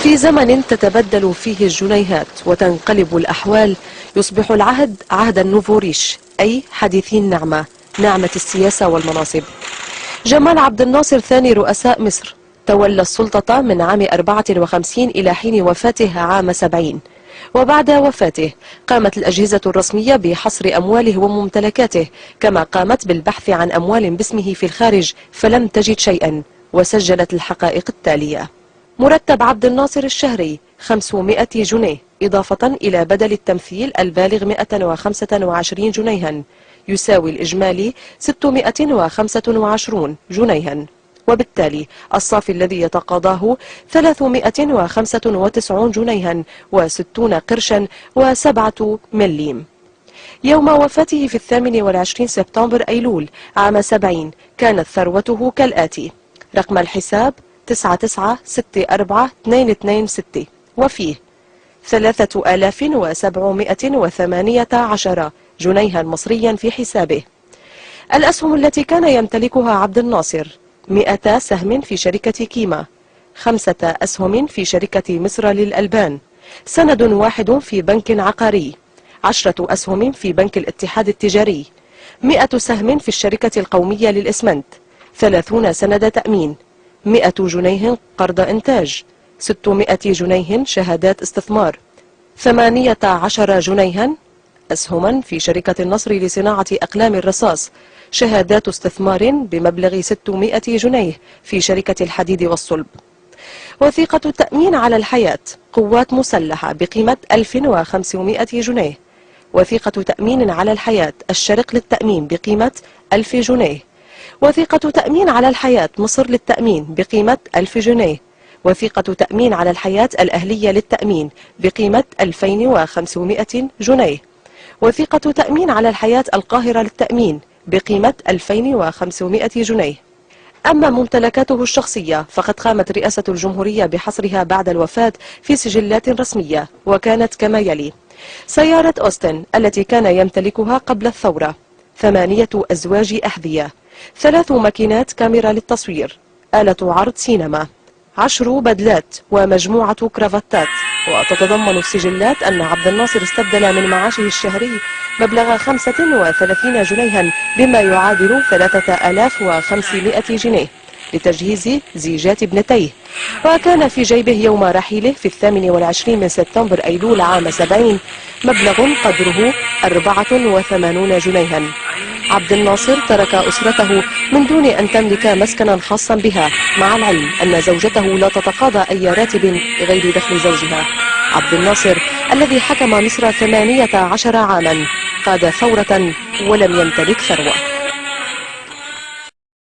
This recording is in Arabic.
في زمن تتبدل فيه الجنيهات وتنقلب الأحوال، يصبح العهد عهد النوفوريش، أي حديثي النعمة، نعمة السياسة والمناصب. جمال عبد الناصر ثاني رؤساء مصر تولى السلطة من عام 54 إلى حين وفاته عام 70، وبعد وفاته قامت الأجهزة الرسمية بحصر أمواله وممتلكاته، كما قامت بالبحث عن أموال باسمه في الخارج فلم تجد شيئا، وسجلت الحقائق التالية: مرتب عبد الناصر الشهري 500 جنيه، إضافة إلى بدل التمثيل البالغ 125 جنيها، يساوي الإجمالي 625 جنيها، وبالتالي الصافي الذي يتقاضاه 395 جنيها و60 قرشا و7 مليم. يوم وفاته في 28 سبتمبر أيلول عام 70 كانت ثروته كالآتي: رقم الحساب 9964226، وفيه 3718 جنيها مصريا في حسابه. الأسهم التي كان يمتلكها عبد الناصر: 100 سهم في شركة كيما، 5 أسهم في شركة مصر للألبان، سند واحد في بنك عقاري، 10 أسهم في بنك الاتحاد التجاري، 100 سهم في الشركة القومية للإسمنت، 30 سند تأمين، 100 جنيه قرض إنتاج، 600 جنيه شهادات استثمار، 18 جنيها أسهما في شركة النصر لصناعة أقلام الرصاص، شهادات استثمار بمبلغ 600 جنيه في شركة الحديد والصلب. وثيقة تأمين على الحياة قوات مسلحة بقيمة 1500 جنيه، وثيقة تأمين على الحياة الشرق للتأمين بقيمة 1000 جنيه، وثيقة تأمين على الحياة مصر للتأمين بقيمة 1000 جنيه، وثيقة تأمين على الحياة الأهلية للتأمين بقيمة 2500 جنيه، وثيقة تأمين على الحياة القاهرة للتأمين بقيمة 2500 جنيه. أما ممتلكاته الشخصية فقد قامت رئاسة الجمهورية بحصرها بعد الوفاة في سجلات رسمية، وكانت كما يلي: سيارة أوستن التي كان يمتلكها قبل الثورة، 8 أزواج أحذية، 3 ماكينات كاميرا للتصوير، آلة عرض سينما، 10 بدلات ومجموعة كرافتات. وتتضمن السجلات أن عبد الناصر استبدل من معاشه الشهري مبلغ 35 جنيها بما يعادل 3500 جنيه لتجهيز زيجات ابنتيه، وكان في جيبه يوم رحيله في 28 من سبتمبر أيلول عام 70 مبلغ قدره 84 جنيها. عبد الناصر ترك أسرته من دون أن تملك مسكنا خاصا بها، مع العلم أن زوجته لا تتقاضى أي راتب غير دخل زوجها. عبد الناصر الذي حكم مصر 18 عاما قاد ثورة ولم يمتلك ثروة.